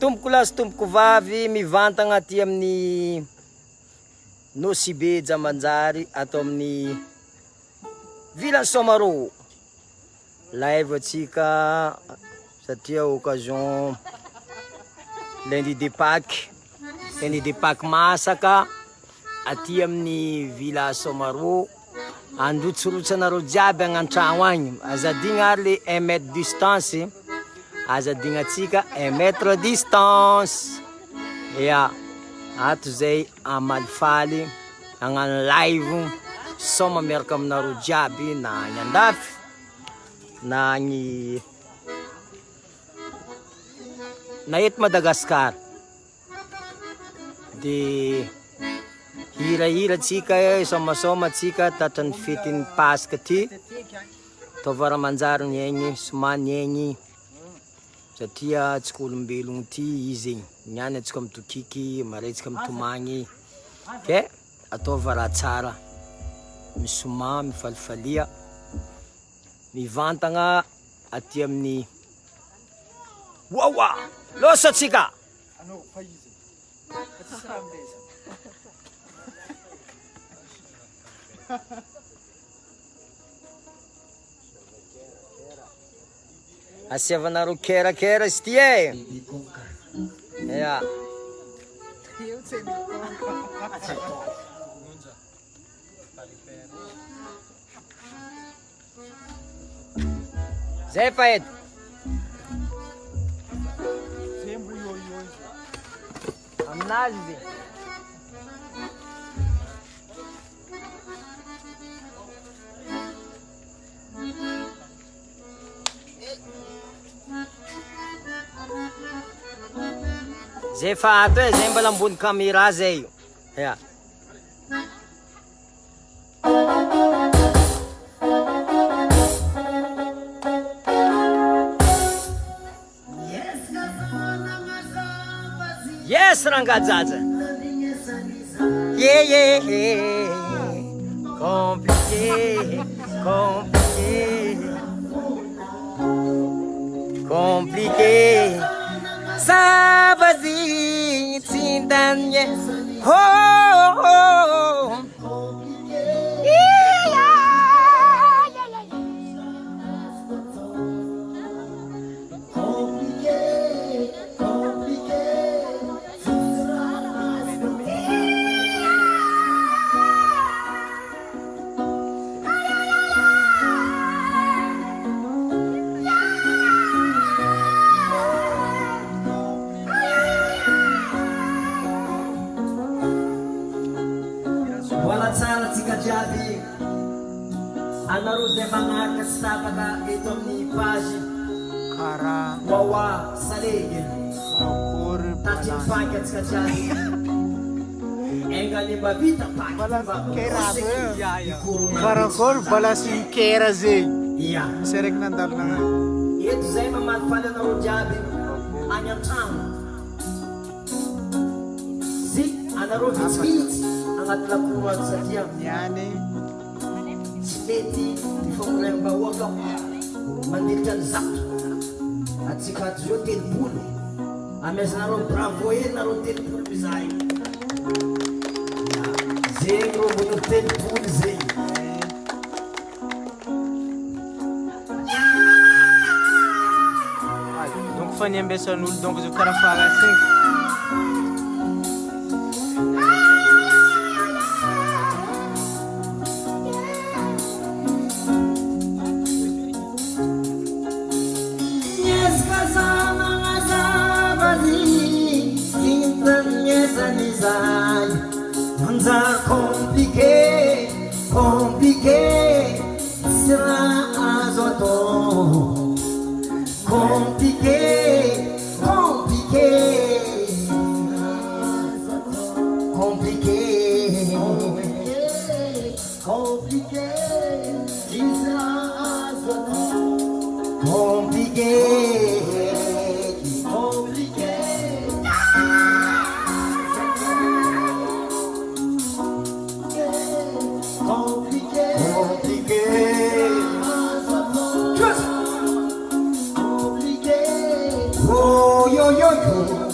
tompoko lahy sy tompoko vavy mivantagna aty amin'ny Nosibe Jamanjary atao amin'ny Villa Somaro. Live atsika satria occasion Lundi De Paques. Lundi De Paques masaka aty amin'ny Villa Somaro. Androtsorotsonareo jiaby agnan-tragno agny. Azadigna le 1 mètre distance. Azadigna atsika 1 mètre distance. Ya, ato zay amalifaly agnano live soma miaraka aminareo jiaby na agny andafy na agny na eto Madagasikara. De hira tsika somasoma tsika tatran'ny fetin'ny Pasika ty. Taova ramanjariny egny somany egny satria atsika olombelogno ty izy egny. Niany atsika mitokiky, maraitsika mitomagny. Ke ataova raha tsara. Misoma, mifalifalia, mivantagna aty amin'ny Wawa. Losa atsika! Asiavanareo kerakera izy ty e. Ya. Zay fa edy. Aminazy izy. Zay fa ato e, zay mbala ambony caméra zay. Ya. Yes, rangajaja. Yeah, yeah, yeah. Compliqué, compliqué. Compliqué. Sabazinho, tindanye. Oh, oh, oh. Wala tsara tsika jiaby. Anareo zay magnaraka sy tapaka eto amin'ny page Wawa Salegy. Tatry paky atsika jiaby. Enga le mba vita paky. Parakory bala sinkera zay. Iya. Serek nandalo na nga. Eto zay mamalifaly anareo jiaby any an-tragno. Anareo vitsivitsy agnaty lakoany satria Yani. tsy mety mifamoriam-bahoaka mandilitra ny zato. Atsika ato zao telopolo. Amezanareo bravo e nareo telopolo mizay. Zegny rô mbonyo telopolo zegny. Donc fa niambesan'olo donc zo karaha fahasigny. Compliqué, compliqué, sera azo ato. Compliqué, compliqué, yo, yo, yo.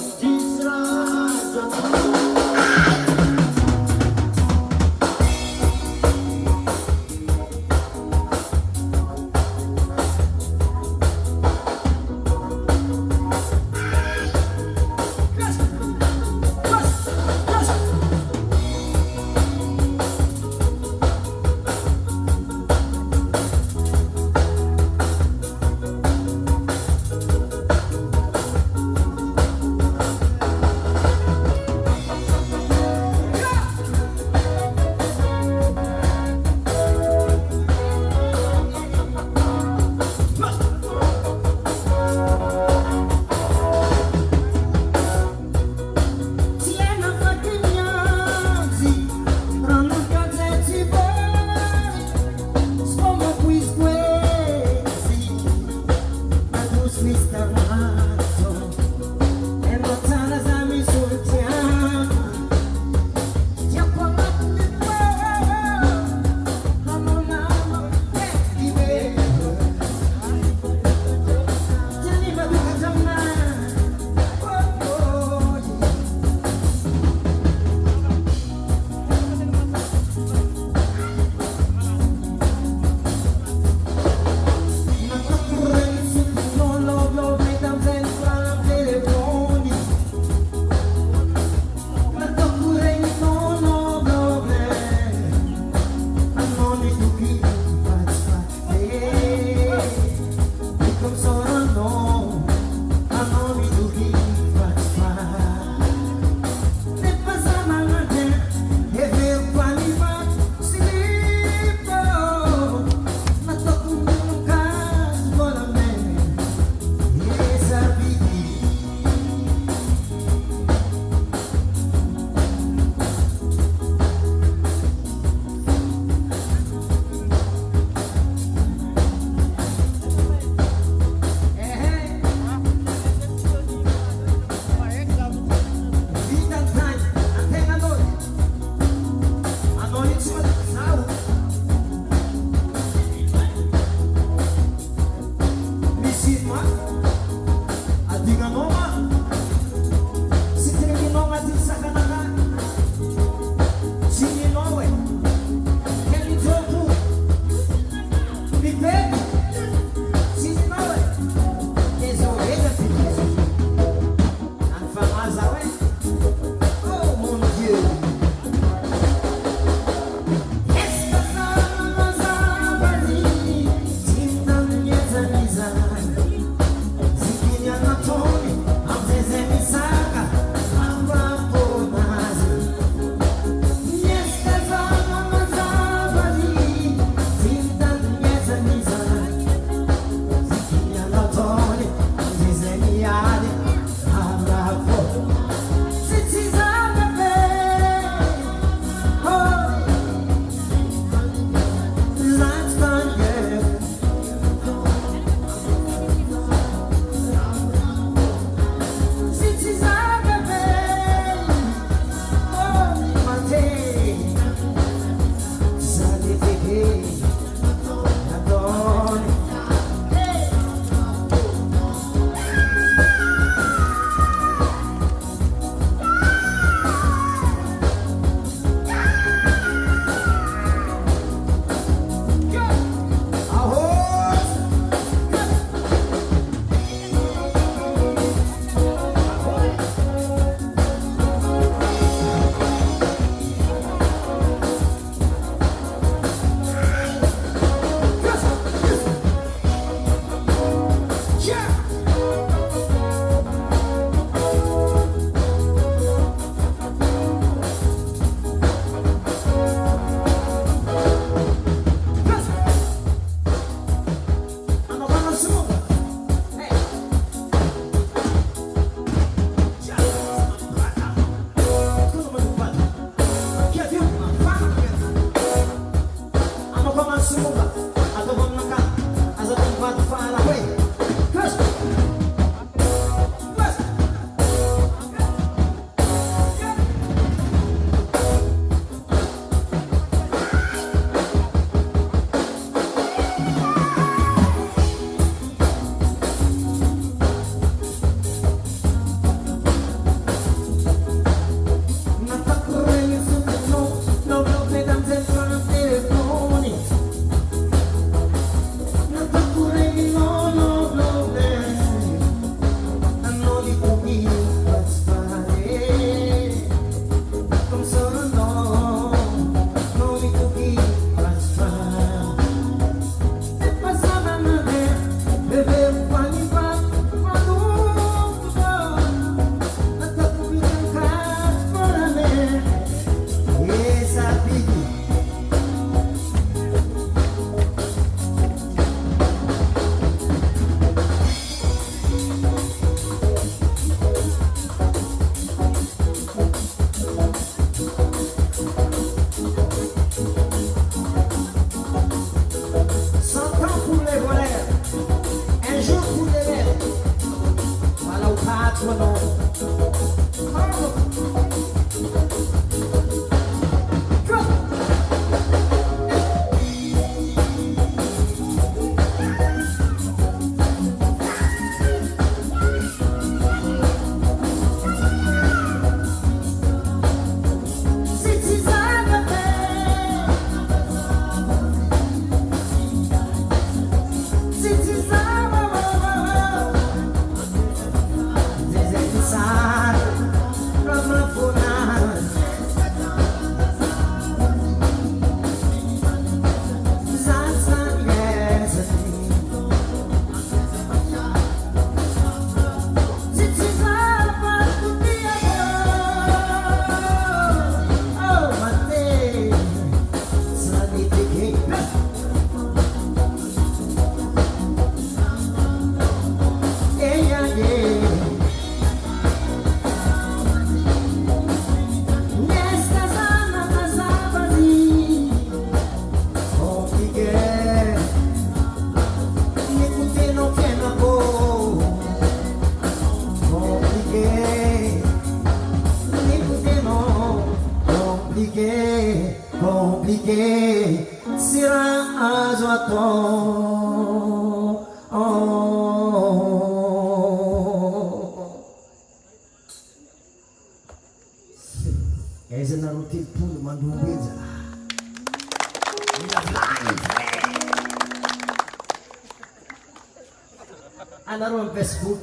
Anareo amin'ny Facebook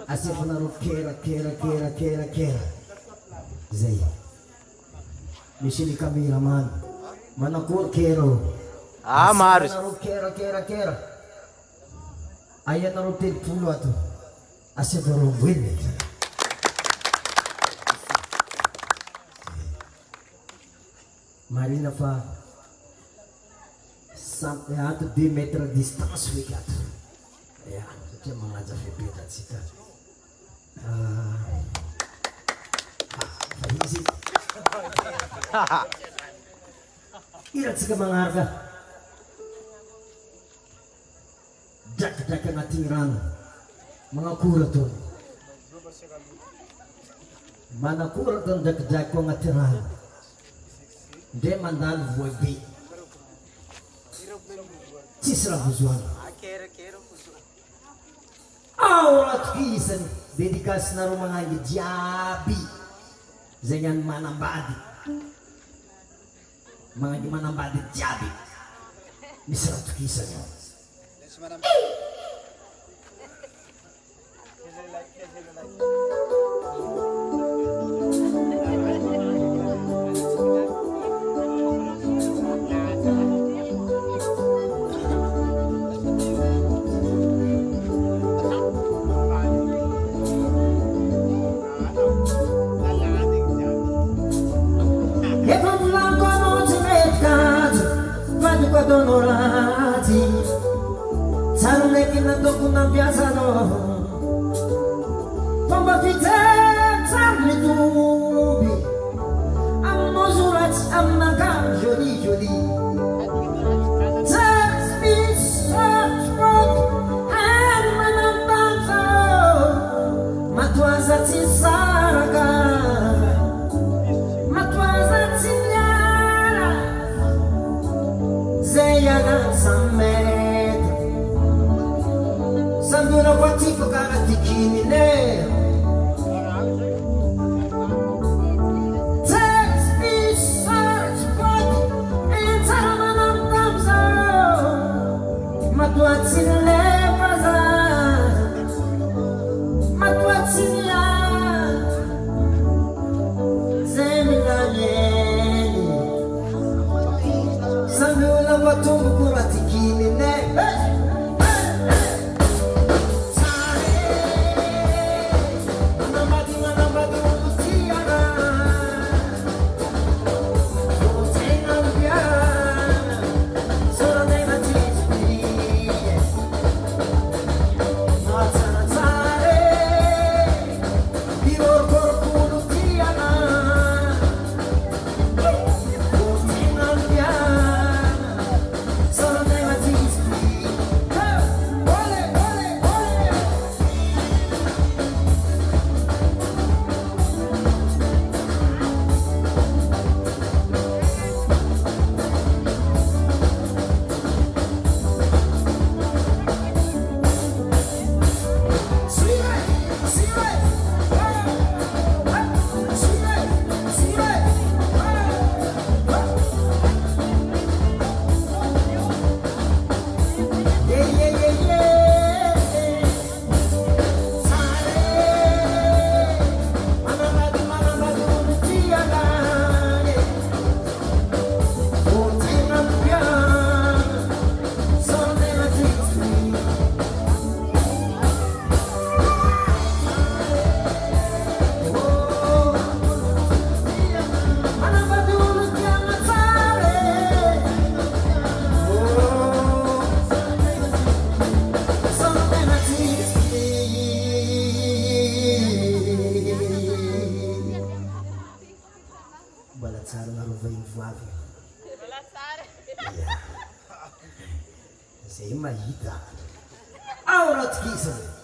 asiafanareo kera zay misy ny cameraman manakory kera maro anareo kera ayanareo telopolo ato asiafanareo voeny marina fa ato 2 mètres de distance feky ato satria magnaja febetatsika izy iratsika magnaraka drakidraky agnatin'ny rano magnakora tony manakora tony drakidraky ko agnaty rano ndre mandalo voabe tsisy raha vozoana ao ratokisany dedikasinareo magnangy jiaby zay gnany manambady magnangy manambady jiaby misy ratokisany ao donorati sarne che na dopo na piazzano pomba fite sarne tubi ammosurat ammaga joli Zespis Rock and Manambanzo Matwaza Tisaraga Matwaza Tinyara Zeyana Samed Sandura Watiko Karatikini vavy. Zay mahita. Ao ratikisa.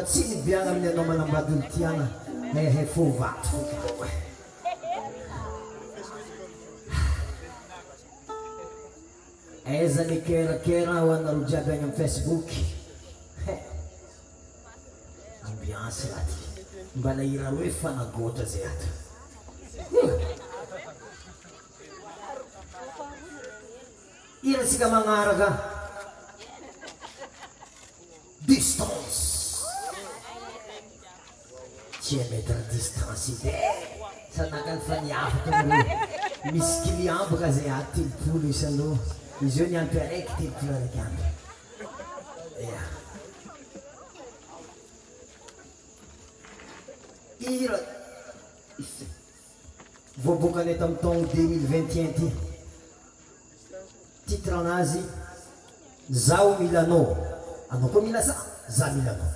tsy nibiagna amin'ny anao manambady olo tiagna he fo vato foky. Aiza ny kerakera ho anareo jiaby agny amin'ny Facebook. Ambiance raty mbala ira hoe fanagoatra zay ato. Ira sika magnaraka distance. Tsy mettre distance ide sanakany fa niafaka amreo misy client baka zay ato 30 isan'andro. Izy io niampy araiky 30 araiky andro. Ira voabokany eto amin'ny taogno 2021 ty. Titre anazy zaho mila anao, anao koa mila za mila anao.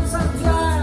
Sakya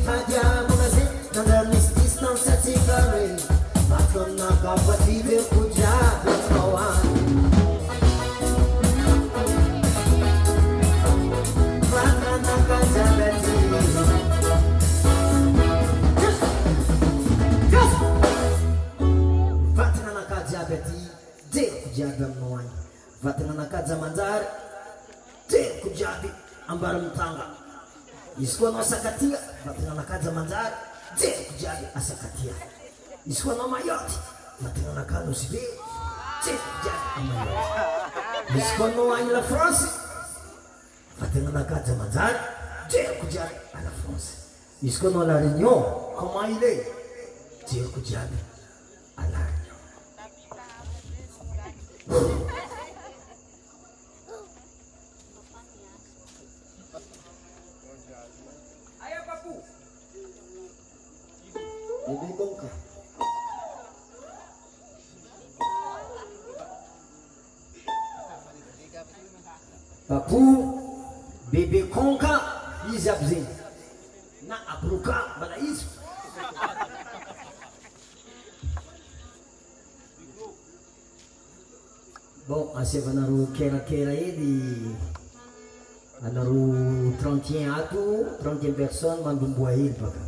Adiamona nandar misy distance atsika re matonakapative kojiaby atao any vatanakajaby aty vatananakajiaby aty jeriko jiaby aminao any vatananakaja manjary jeriko jiaby ambara mitanga izy koa anao sakatia vatananakaja manjary jeriko jiaby asakatia izy koa anao mayoty vatananakano sibe jeriko jiaby amayoty izy koa anao any la France vatananakaja manjary jeriko jiaby à la France izy koa anao la Réunion comment il est jeriko jiaby à la Réunion. Bebe Konka. Papu Bebe Konka izy aby zegny na abroka mbala izy bon asiavanareo kerakera ely anareo 31 ato 31 personnes mandomboa ely baka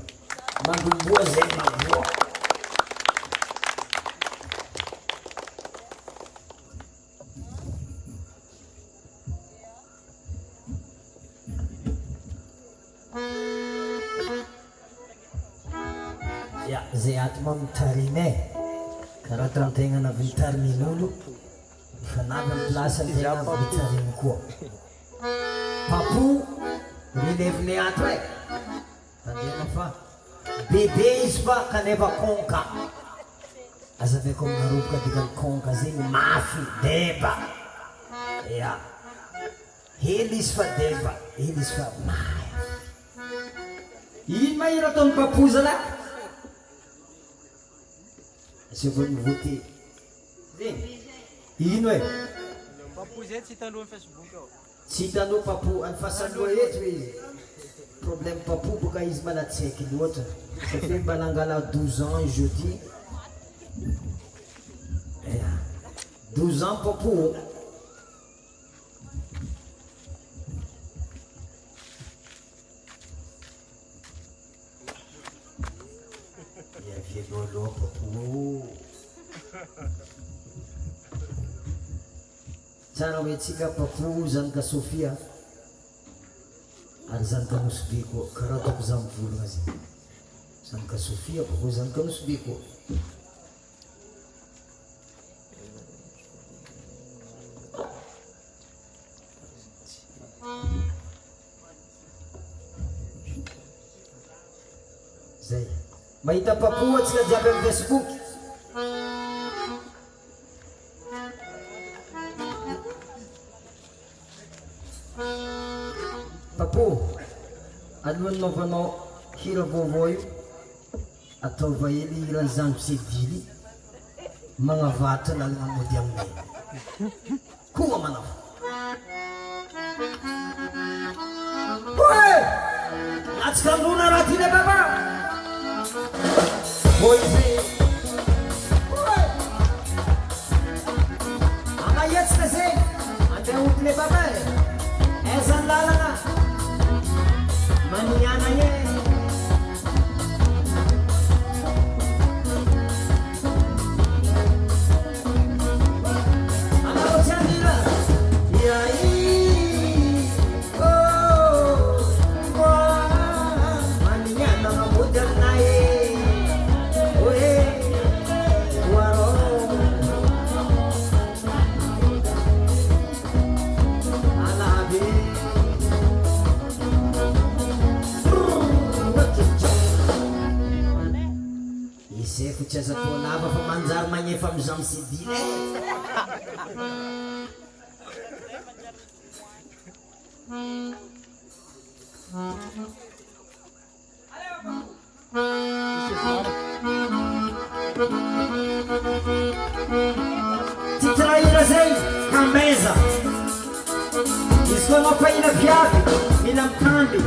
mandomboa zay mavoa ya zay ato mamitarinay karaha tantegna navy nitarinin'olo fanavy amin'ny place antegna navy nitariny koa papo releviny ato e tandema fa bebe izy fa kanefa konka azaveko aminaroboka dikany konka zegny mafy deba ya hely izy fa deba hely izy fa maya ino mahira ataony papoza la asevony vote zegny ino e Papozy eto tsy hitanao amin'ny Facebook ao. tsy hitanao papo any fasaloha eto hoe izy problème papo boka izy mala tsy haiky loatra satria mbala angala 12 ans jeudi 12 ans papo vielolo papo tsara hoe tsika papo zanaka Sofia ary zanaka Nosbe koa karaha ataoko za mivolagna zay zanaka Sofia papo zanaka Nosbe koa zay mahita papo atsika jiaby amin'ny Facebook papo alohan'ny naovanao hira vaovao io ataova hely hiran'ny zandro sedily magnavatra lalana mody aminay koa manao oe atsika androna raha ty le baba oizy oe amahiatsika zegny andeha oty le baba e aizany lalana maniana e anao tsy andira iai maniana mamody aminay oe oarô alabe iseko tsy aza tonava fa manjary magnefa amizao misidiny titrahira zay ambeza izy koa anao fa ina viavy mila mitamby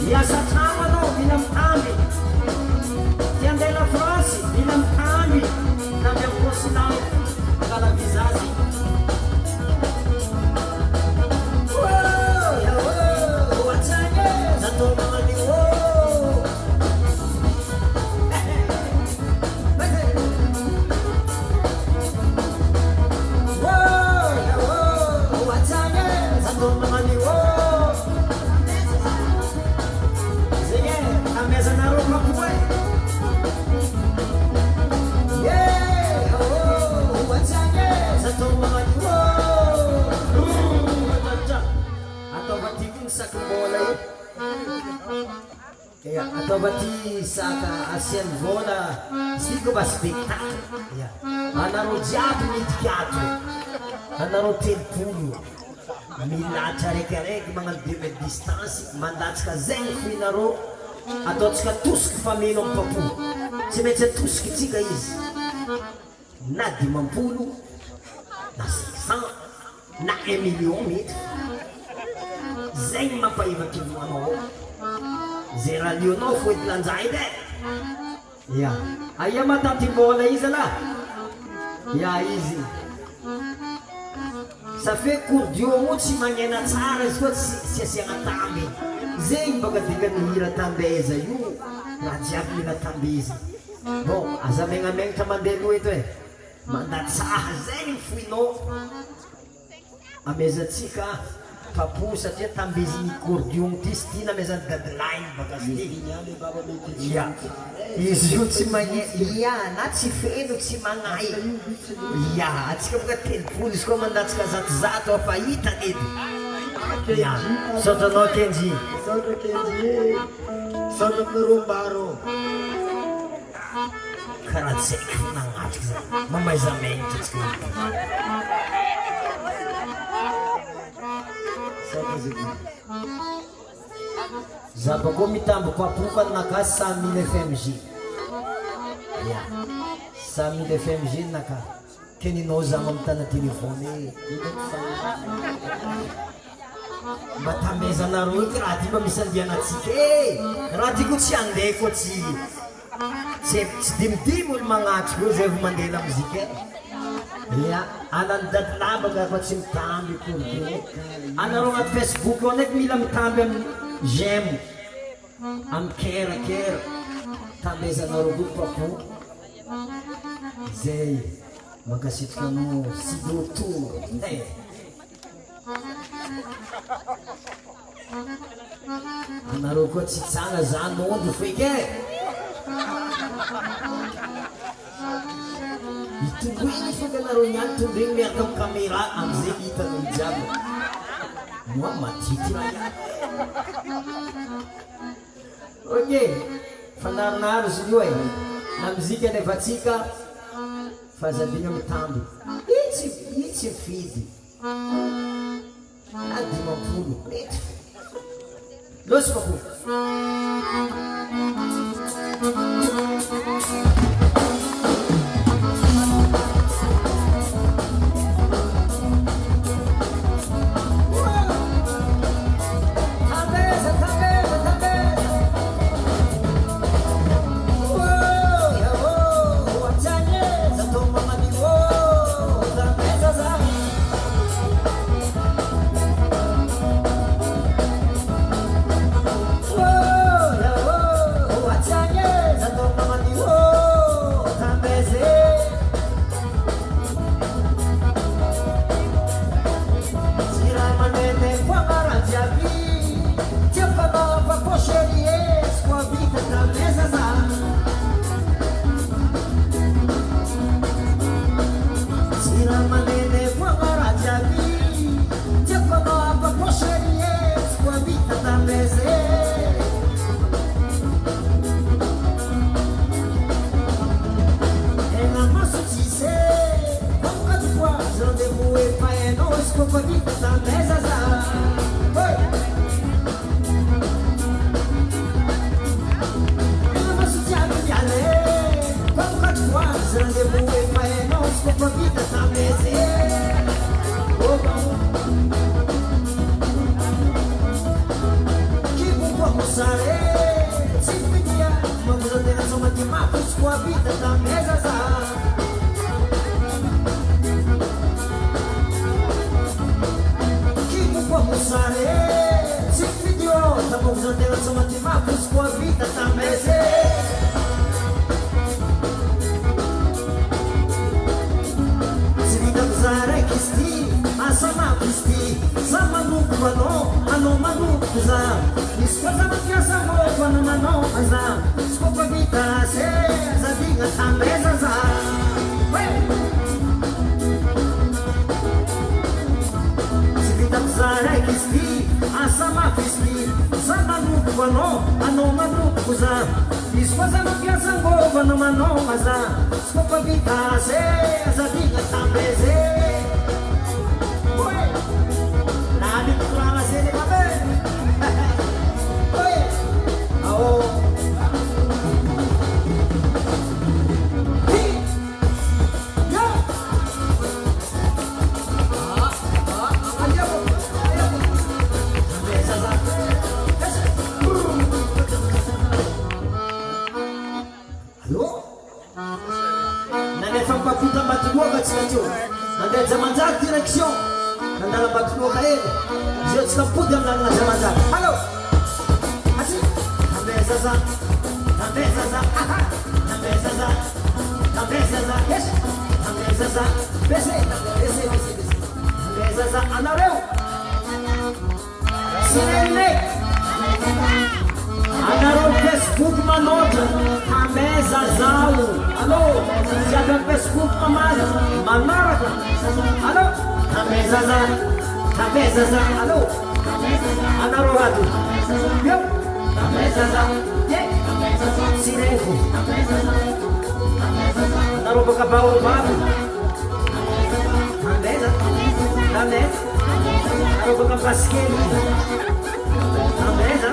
miasa trano anao mila mitamby Ya, ataova ty saka asiany vola siko mba spectacle. Ya, anareo jiaby midika ato, anareo telopolo milatra araikiaraiky magnano 2 mètres distance mandatsika zegny foinareo ataotsika tosika famelo amin'ny papo tsy maintsy atosiky tsika izy na 50 na 600 na 1 million mety zegny mampahivaky voanao zay raha lionao foety lanjay de ya aia mataty mbola izy ala ya izy ça fait courdio mo tsy magnena tsara izy koa tsy asiagna tamby zegny baka dikany hira tambeza io raha jiaby mila tambeza bon aza megnamenatra mandeha loha eto e mandatsaha zegny foinao amezatsika papo satria tambeziny cordion ty sy tina mezany deadline baka zy ya izy io tsy magnena ya na tsy feno tsy magnay ya atsika boka telopolo izy koa mandatsika zatozato afa hitany edy ya sotranao kenji Sotra Kenji, sotra Perumbaro. karaha tseky nagnatriky zay mamaizamenitra tsika Sotra Ziggy. zaba koa mitambo papoka naka 100 000 FMJ ya 100 000 FMJ naka keninao zama amitana telefone mba tambezanareo ty raha ty mba misy andianatsika e raha ty ko tsy andeha koa tsy dimidimy olo magnatriko eo zay vo mandeha lamozika e ya anany daty labaka fa tsy mitamby koe anareo agnaty Facebook ao ndraiky mila mitamby amin'ny j'aime amin'ny kerakera tambezanareo koa papo zay mankasitrika anao sidotour anareo koa tsy tsanga zany ondro feky e itomboiny feky anareo niany tombiny miaraka amin'ny caméra amizay hitanao jiaby moi matity raha ok fanaronaro izy io e na muzika nefatsika fazabina mitamby itsy fidy na 50 mety losy papo za izy koa za mampiasa ngova no manoma za sy koa pavita ze azadika tambeze oe naliko korana ze le mabe oe ao Nandeha Jamanjaky direction nandala Batoloka eny zio tsy kampody amin'ny lalana Jamanjaky allo asy tambeha zaza tambeha zaza yes tambeha zaza bese tambeha zaza anareo sinene anareo Facebook manotra tambeha zazao allo siapa Facebook mamara manaraka allo tambeha zaza allo anareo rato yo tambeha zaza sirefu anareo baka baobabo tambeha anareo baka baskeli tambeha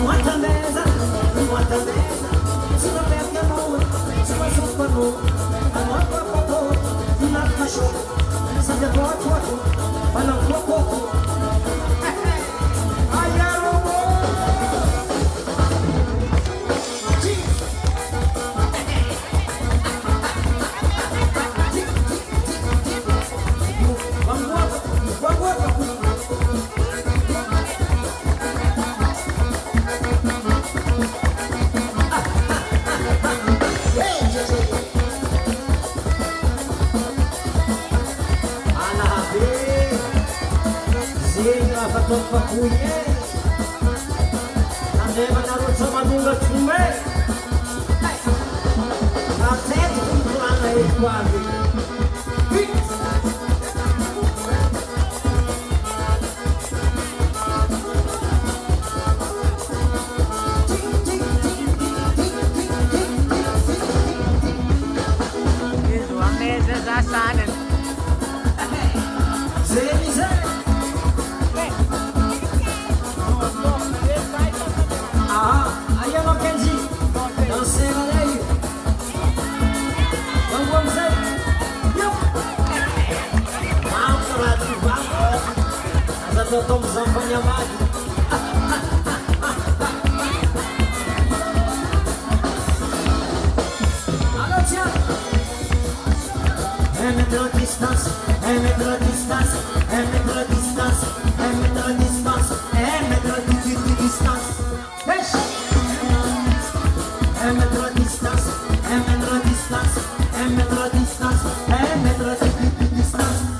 Matambeza, sina perché amore, sina soppano, amore poco, una fascio, sabbia poco, balla poco. Aiaro! Papuye ande manarut sama bunga cume kaset kurang itu abi Isso, a mesa já sabe. Tom zampanha magi allo tia mettre la distance mettre la distance mettre la distance mettre la distance mettre la distance mettre la distance mettre la distance mettre la distance mettre la distance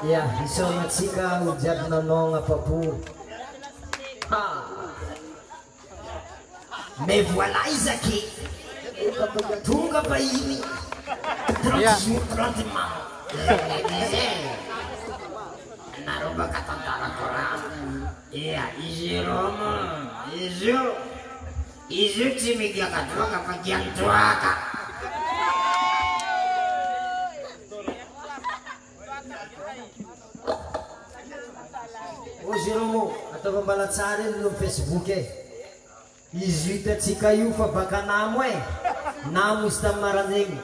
Ya, isonatsika ho jiaby nanao apapo. Mais voilà Isaky, tonga vahiny 30 jours 30 mois. Nareo baka tantarako raha. Ia, izy io tsy migiaka droaka fa giany droaka. O Jérôme, ataova mbala tsara eny no Facebook e. Izy io hitatsika io fa baka namo e. Namo izy tamin'ny maran'egny.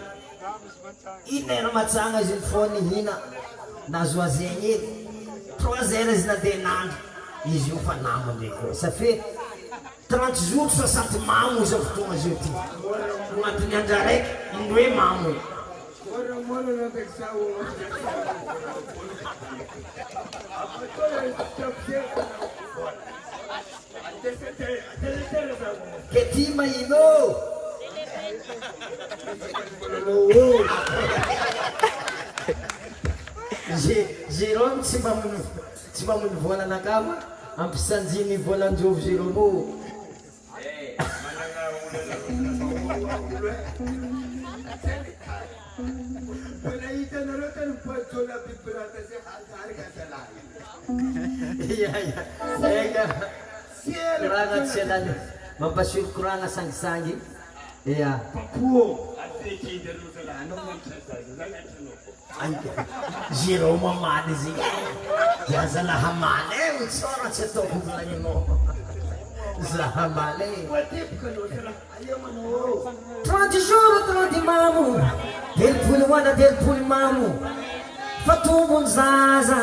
Inera matsagna izy foana hina. Nazo azegny eny. 3 heures izy nandeha nandro. Izy io fa namo ndraiky koa. Ça fait 30 jours 60 mamo izy fotoagna izy io ty. Agnatin'ny andro araiky, indroe mamo. Che ti maino? Jérôme tsy mba vola nakama ampisanjiny volan-jovy Jérôme. Kurang sila mampasyul kurang sang-sangi. Iya. Jérôme mamadi sih. Jangan hamane, utsara cetok lagi mo. Zahamane. 30 jours 30 mamu. Del pul mamu. Fatubun zaza.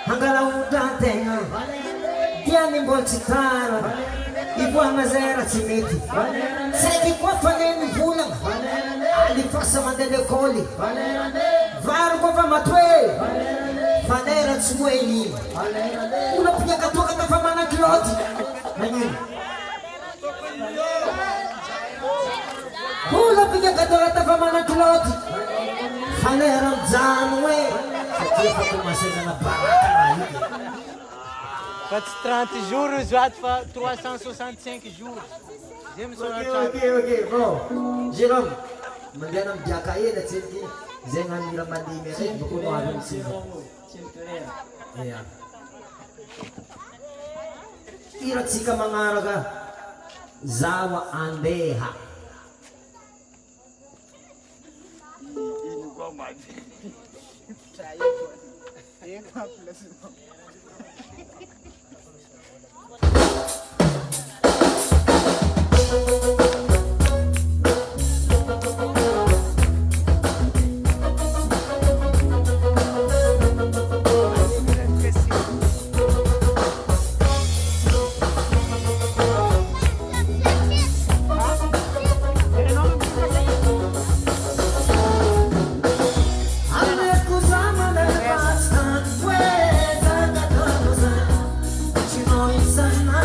Hanggalau datenga. Dia nimbol citara. Ibu amazera cimeti. Sei qua faneni vulang. Ali passa mandele coli. Vargo va matue. Fanera tsmueni. Una punya katoka ta famana kloti. Nani? Una punya katoka ta famana kloti. Fanera zanwe. Satia fa commencer na baraka. Faz 30 jours, já fa 365 jours. Ok, bon. Jérôme, mandianam biaka ye na tsiki. Zengan mira mandi mere buku no abim sino. Iya. Ira tsika mangaraga zawa andeha. Sana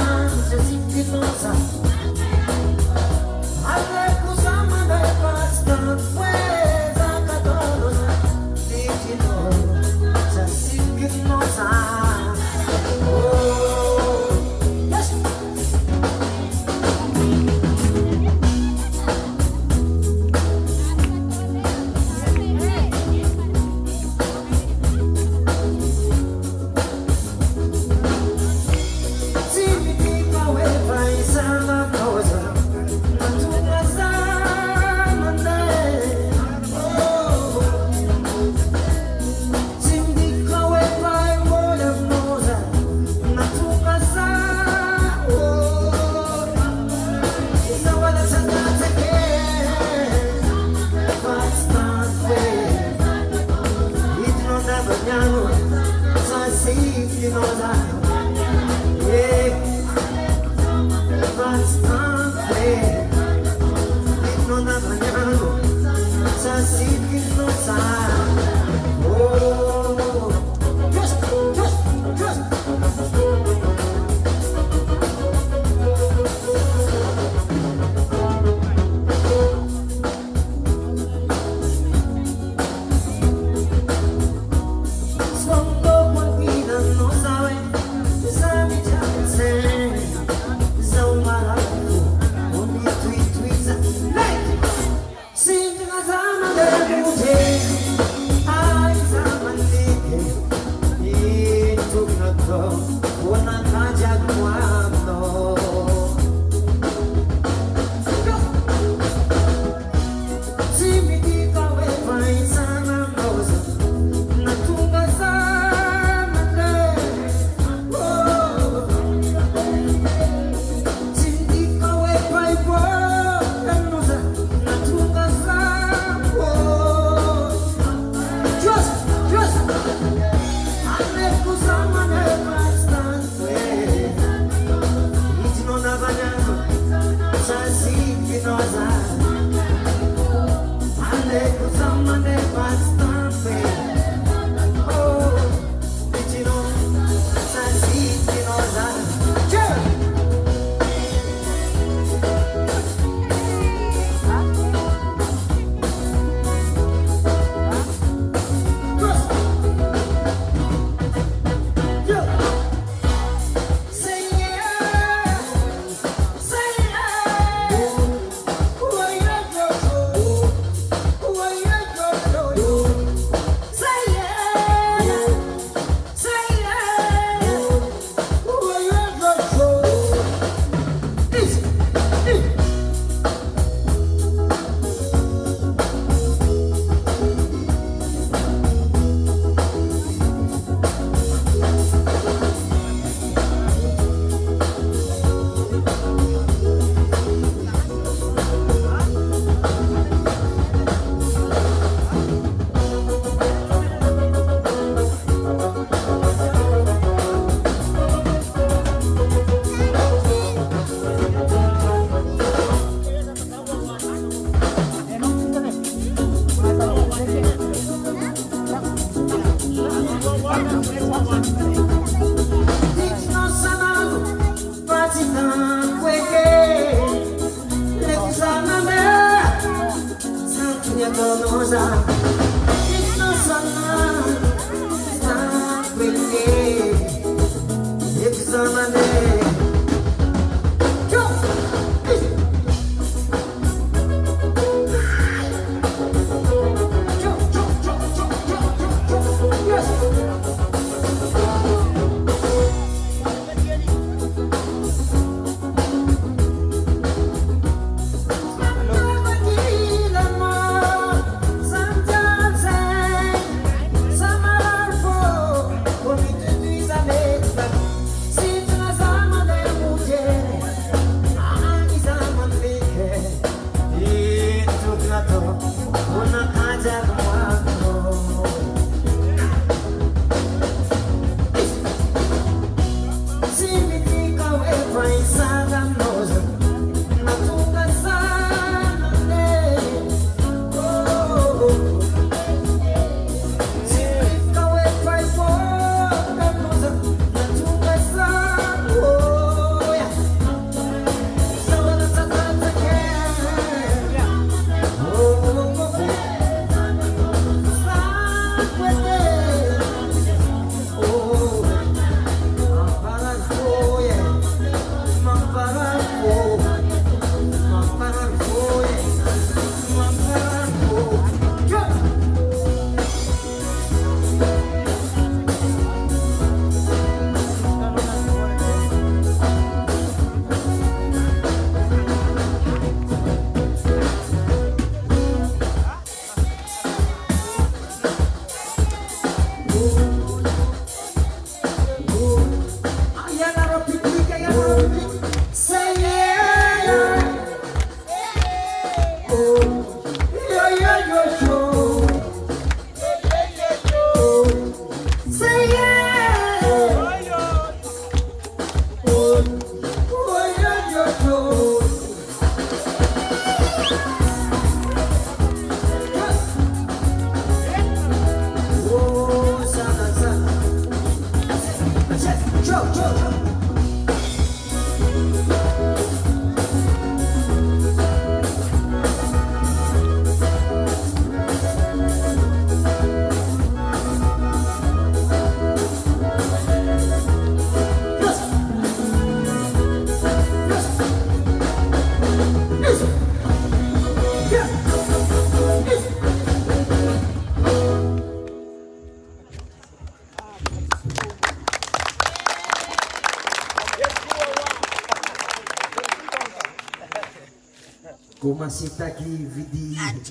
Masitaky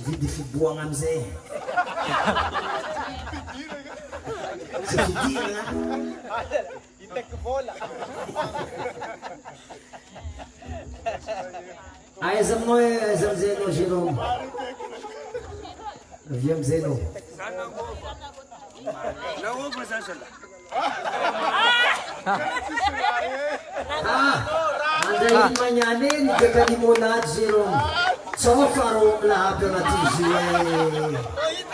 vidy fiboagna amizay. Sy fidiragna. Hitako vola. Aiza amizay anao Jérôme. Avy amizay anao. Naova zany zala. Andray magnany nigaka limonade Jérôme. Tsofa ro lahat anaty izy hoe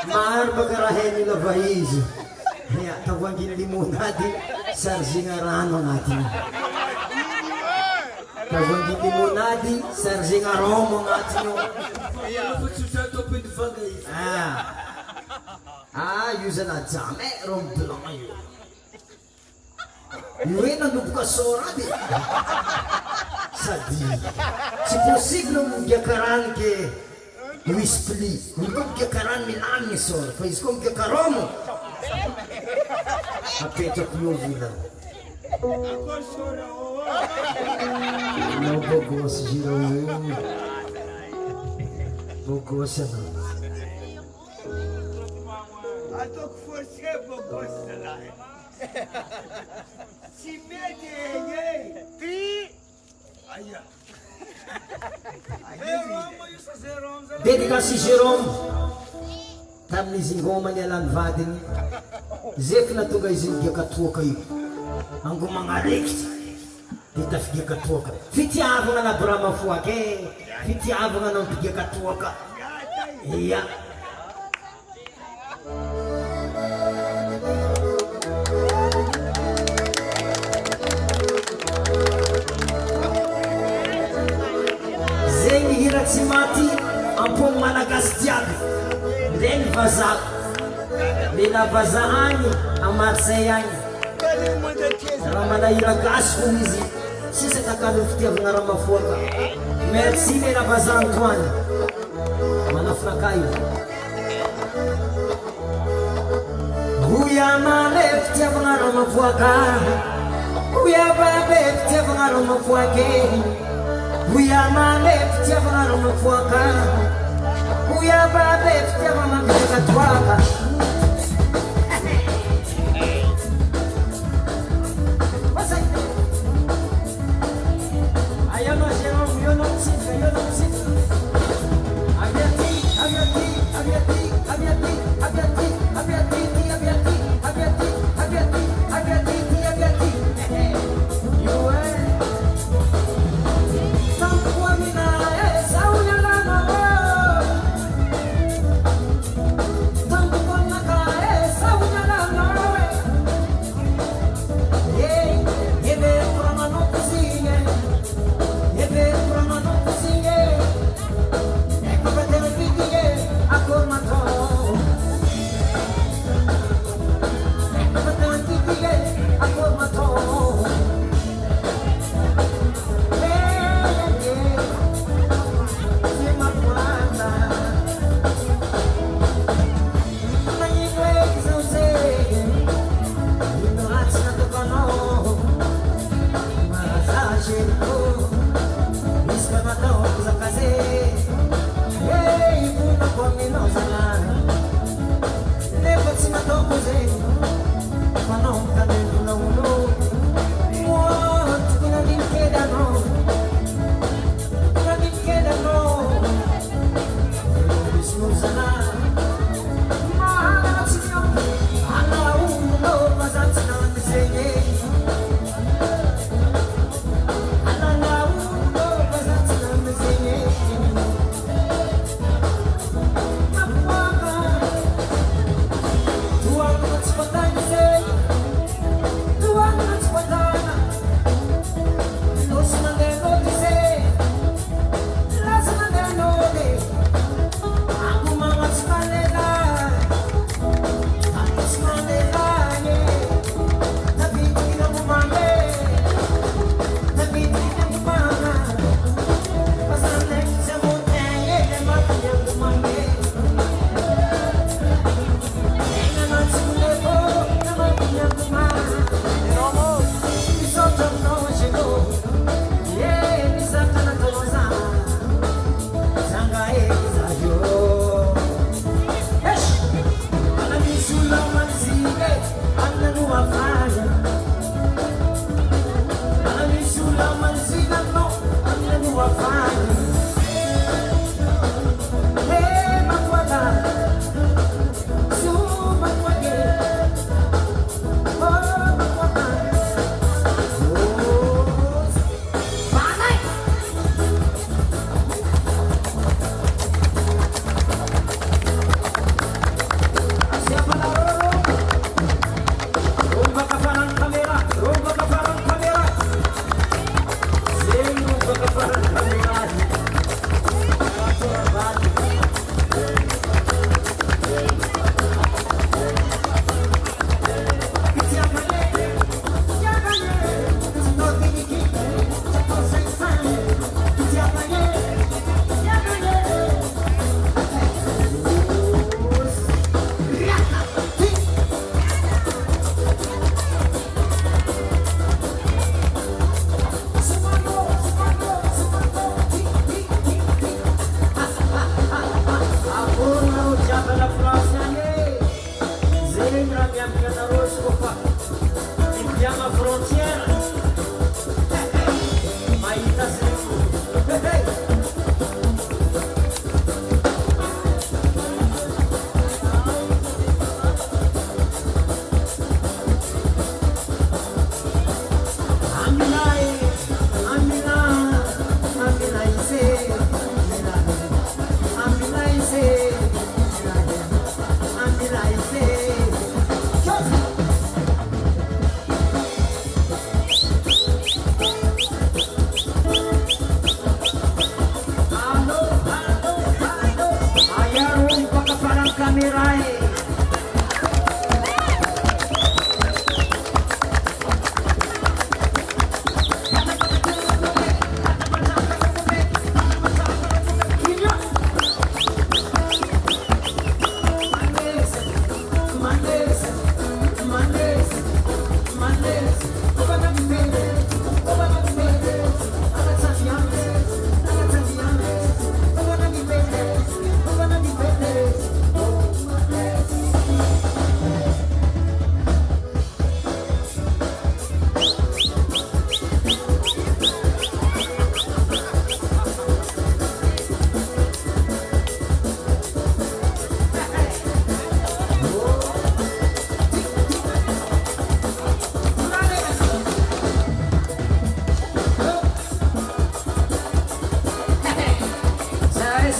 maro baka raha hain'ilava izy. Tavoangina limonady sargena rano agnatiny. Tavoangina limonady sargena romo agnatiny ao. Io zana jamais rome blanc io. Io hoe nanomboka sorady. Sady tsy possible migiakarany ke wispli. Io koa migiakarany minaminy sora. Fa izy koa migiakaromo apetrako io vola. Anao bogosy Jérôme. Bogosy anao. Ataoko forcé bogosy zalahy. Tsy mety egny. Ty aya. Dédicace Jérôme tamin'izy ngomany alany vadiny zeky natonga izy nigiakatoaka io angomagna rekitra dia tafigiakatoaka fitiavagna na bramafoaka fitiavagna na mpigiakatoaka ia. Zegny hira tsy maty mampony malagasy jiaby reny vazako lela vaza agny amarsay agny raha manahira gasy ho izy sisa takalo fitiavagna raha mafoaka merci lela vaza Antoine manafraka io Uya male fitiavagna raha mafoaka Uya babe fitiavagna raha mafoake Uya male fitiavagna raha mafoaka Uya babe fitiavagna mapitaka toaka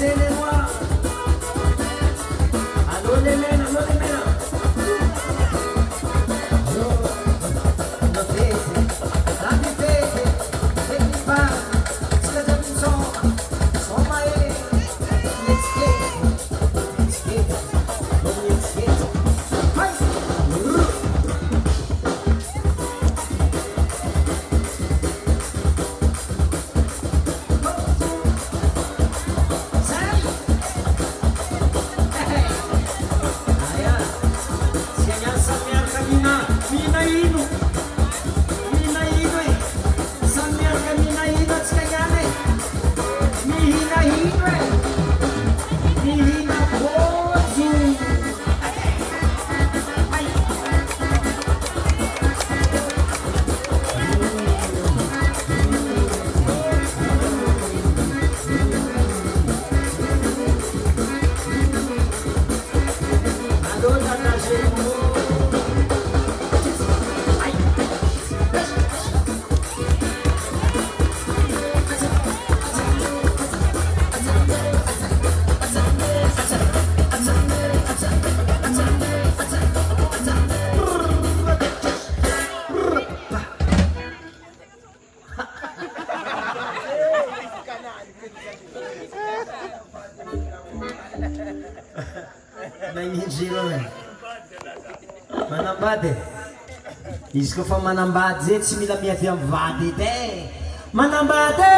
laissez-les-moi. Allô les mères, allô les mères. Manambady. Izy koa fa manambady zay tsy mila miavy amin'ny vady edy. Manambady.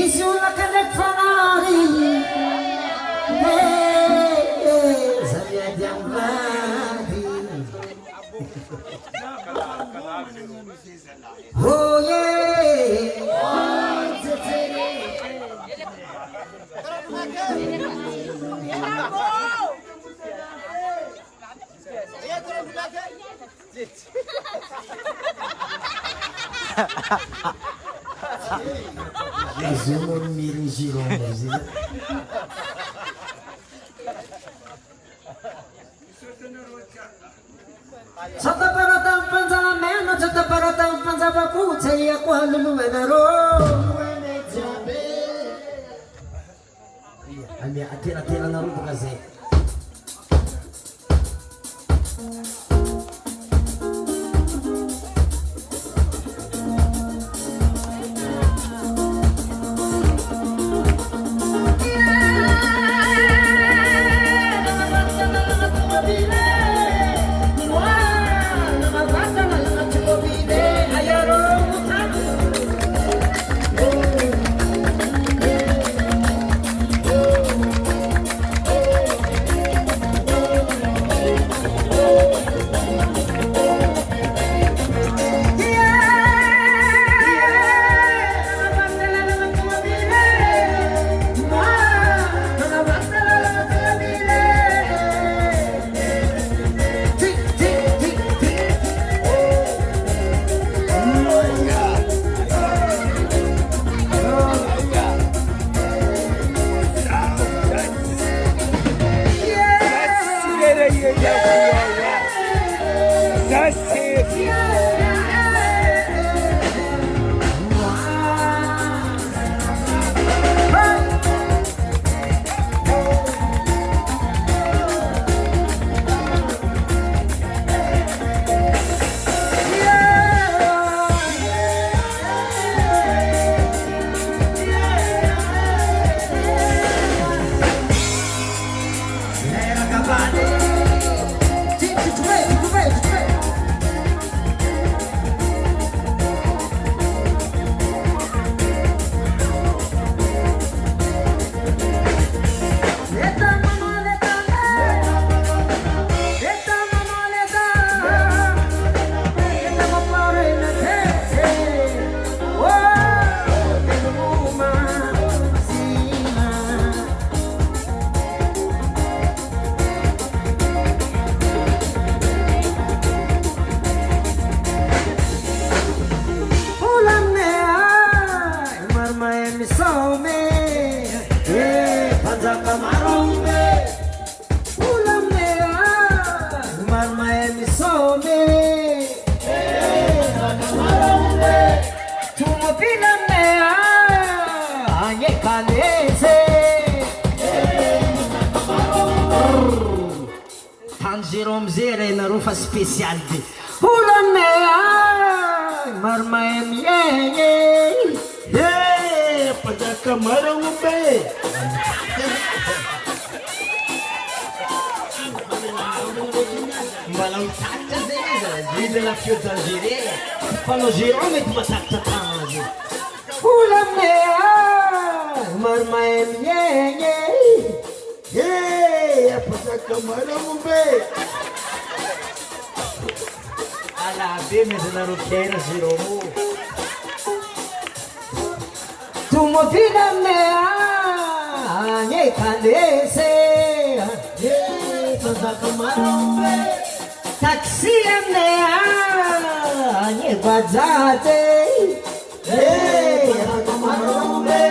Izy olona kandraiky fanary. Za miady amin'ny vady. Oh yeah. Izy io moa miry girona izy io. Tsataparata amin'ny fanjalamena, tsataparata amin'ny fanjavapotsy, iako halolohanareo. Amia atena-tenanareo boka zay. Kale zéro amizay rainareo fa spécial be olane maromahay miegny Padaka marangombe. mbala mitatitra zay izy izy la fio d'Algérie fanao zéro mety matatitra tagna zay olane maromahay miegny Padaka marangombe. ala be mezanareo fiaina zéro mo tomobile ane kalese Padaka marangombe. taxi ane bajate Padaka marangombe.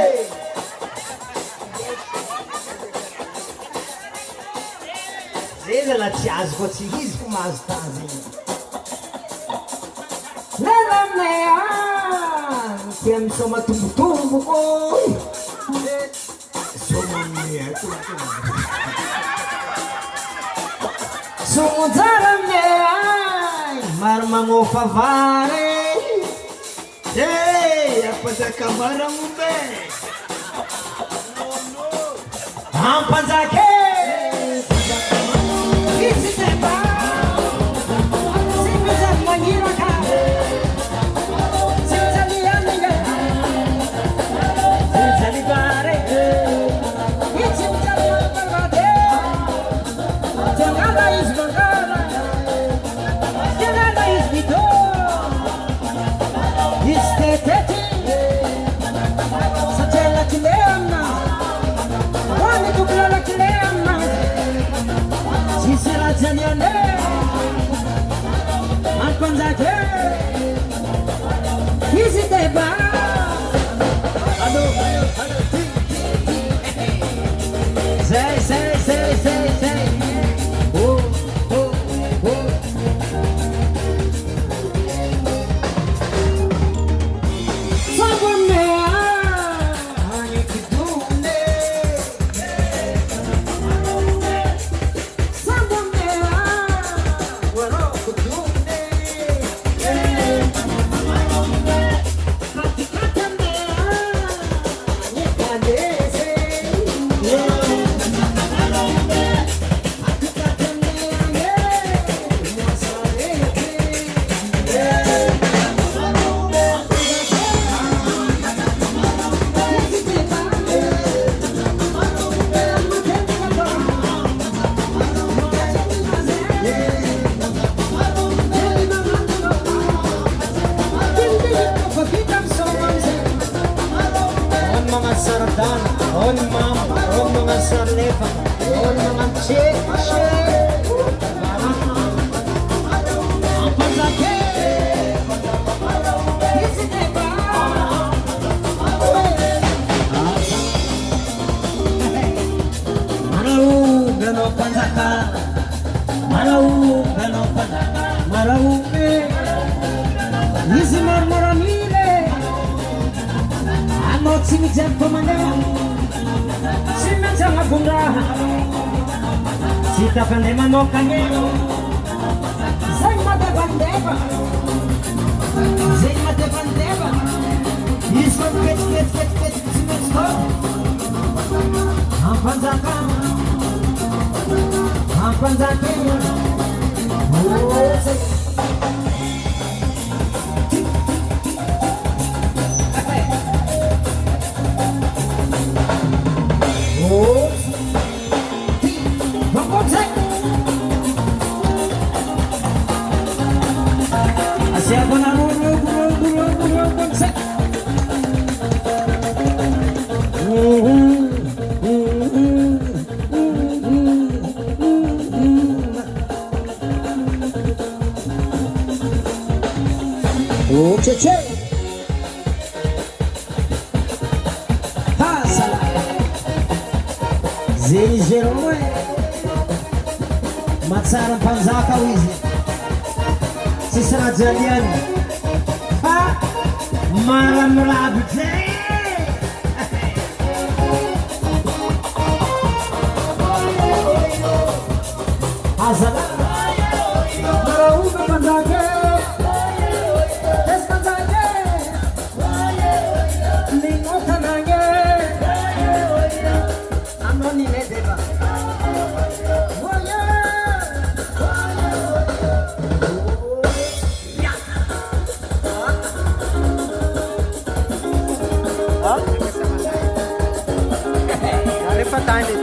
zay zala tsy azoko tsy izy ko mahazo tazy lelane tia misoma tombotomboko somonjarane maro mamofa vary Padaka marangombe. ampanjake izy teba sy mizaky magniraka sy mizaly amiga sy mizaly bare izy mizaly mabarade tiangala izy mangala tiangala izy mito izy tetety satria lakile amina hoany tokona lakile amina sisy raha janiane ampanjake izy deba zay oh oh oh sabone ani kidune sabone wero kidune katikatane ani kadese on mama, on mga sarnefa, on mga che. Apazake, isi deba. Marau gano panzaka, marau gano panzaka, marau pe, isi marmoramile. Amot simijak pemandang, simajang abunga, sita pandema no kanyero, zay mate pandeva, iso pet simajko, ampanzaka, siapa nama bonsai? Oh cece, pasala, zero matsara panzaka wizi. Sisara jalian, malam rabje. Azala. Rehefa tany.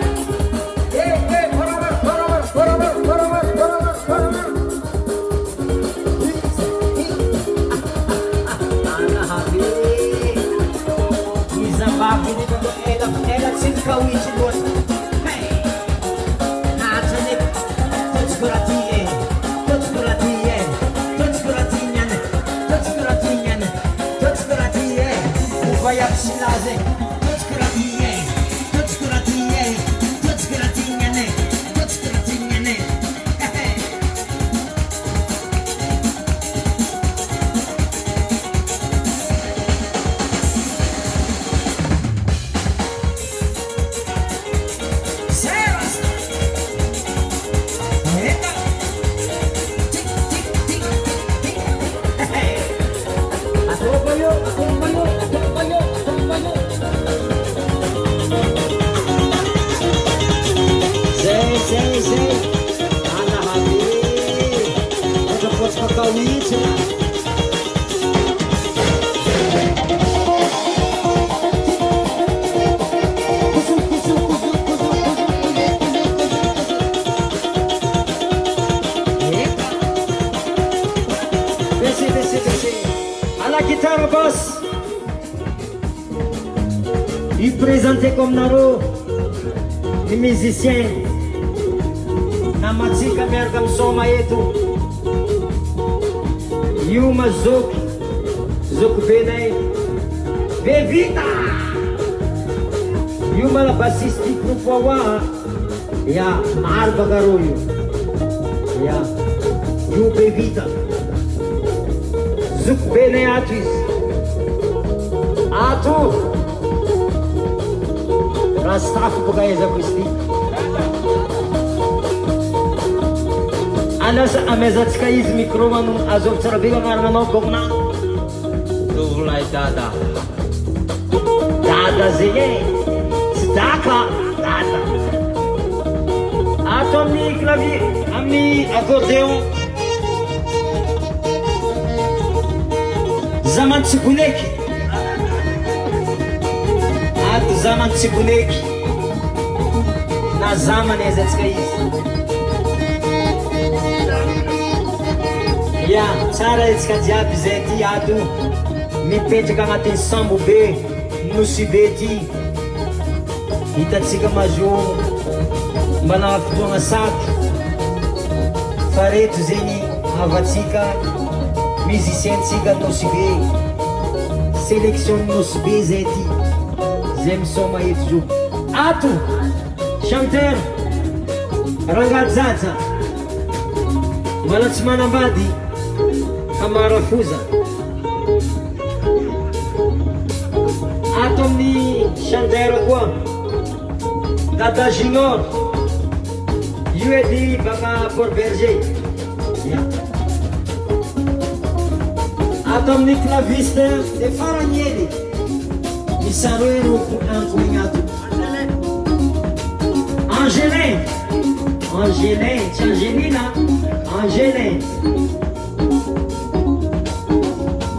Ela sempre kawitsi loatra. Nahatra nefy totsiko raha ty e, totsiko raha ty e, totsiko raha ty niany, totsiko raha ty niany, totsiko raha ty e, ovay aby sy laza e, totsiko raha ty e, totsiko raha ty e, totsiko raha ty niany e, totsiko raha ty niany e. Zay, anahabe, otrapotsika kawitsi na. Desce. À la guitare basse. Il présentait comme Naro, les musiciens. LAMOZIKA miaraka misoma eto. Io mazoky, zoky benay, Bevita. Io mala bassiste groupe Wawa. Ya, maro baka rô io. Ya, io Bevita. Zoky benay ato izy. Ato. Raha stafy baka ezako izy ty. Anasa amezatsika izy micro mano azovy tsara be agnarananao gognanao. Tovolahy dada. Dada zegny e. Tsy daka, dada. Ato amin'ny clavier, amin'ny accordéon. Zamany tsiboneky. Ato zamany tsiboneky. Na zamany azatsika izy. Ya, tsara etsika jiaby zay ty ato mipetraka agnatin'ny sambo be nosy be ty. Hitatsika mazo mbana fotoagna saky fa reto zegny avatsika musicientsika nosy be, sélection nosy be zay ty zay misoma eto zo. Ato chanteur Rangadzaja mbala tsy manambady Kamarafoza. Ato amin'ny chanteur koa Dada Junior, io edy baka Port Berger. Ato amin'ny claviste de farany ely misy aroe roko ankoigny ato. Angelin, tsy Angelina, Angelin.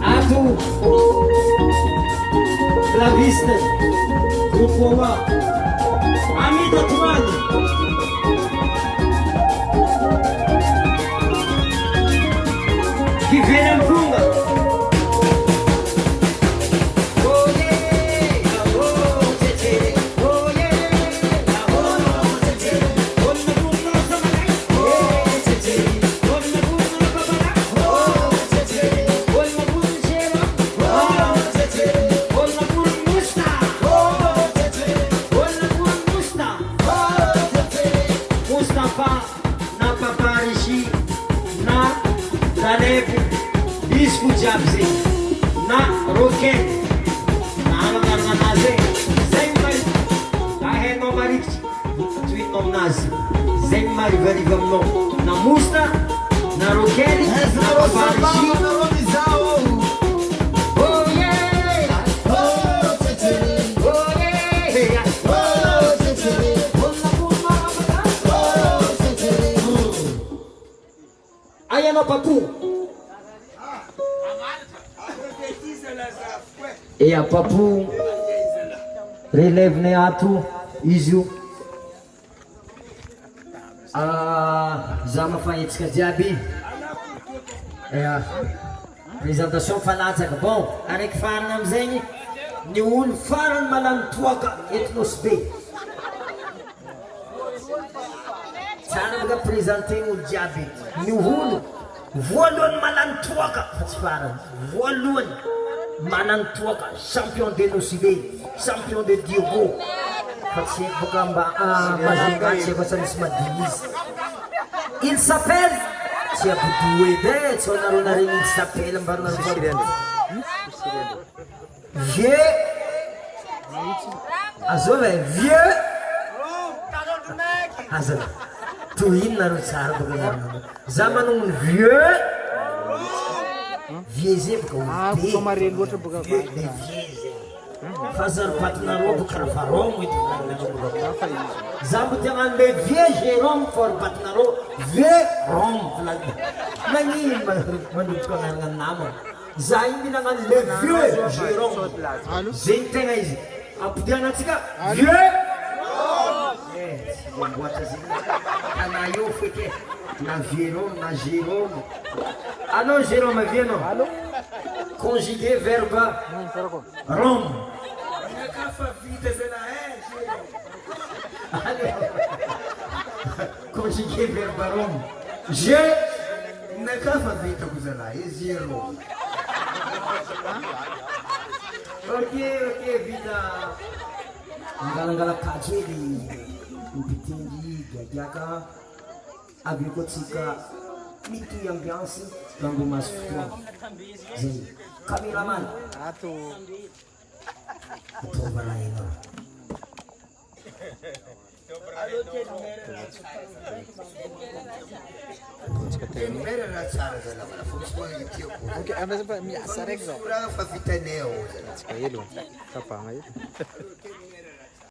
Ato claviste groupe Wawa Amita Tourane. Vivere Mpunga. Disco Jabzi, na Rocket, na Nazi, Zengmari, Ahen no Marich, Tweet no Nazi, Zengmari very no, na Musta, na Rocket, na Paparishi. Oh yeah, I am a papu. E a papu relève-nay ato izy io za mafagnetsika jiaby présentation falatsaka bon araiky farany amizegny ny olo farany malany toaka etinosy be tsara baka présenté olo jiaby ny olo voalohany malany toaka fa tsy farany voalohany manany toaka champion de nosy champion de diogo fa tsy haiko baka mba mazonga tsy haiko asa misy madiny izy il s'appelle tsy abodouede tsy anareo naregny il s'appelle mbaronareo vieux azova vieux azova tohino nareo tsara baka nareo za manogny vieux vieux zay baka olo be le vieux zay fa zarobatinareo baka raha varomo za mbo tia hagnano le vieux Jérôme fa robatinareo vieux Rome volagny nagnino manomboka anarana namana za igny mila hagnano le vieux Jérôme zegny tegna izy ampodianatsika vieux tsy mboatra zegny ana io feky na Jérôme na Jérôme allô Jérôme viens non conjugué verbe Rome conjugué verbe Rome je nakafa vita kuzala zero ok vita ngalangala kajeli mpitingi gagiaka avy ko tsika mitoy ambiance gango maso fotoana zay cameraman ataovana ino Merana tsara zalavala fotsy magnitiako. Miasa raiky zao. Raha fa vitanay ao. Tsika elo, tapagna elo.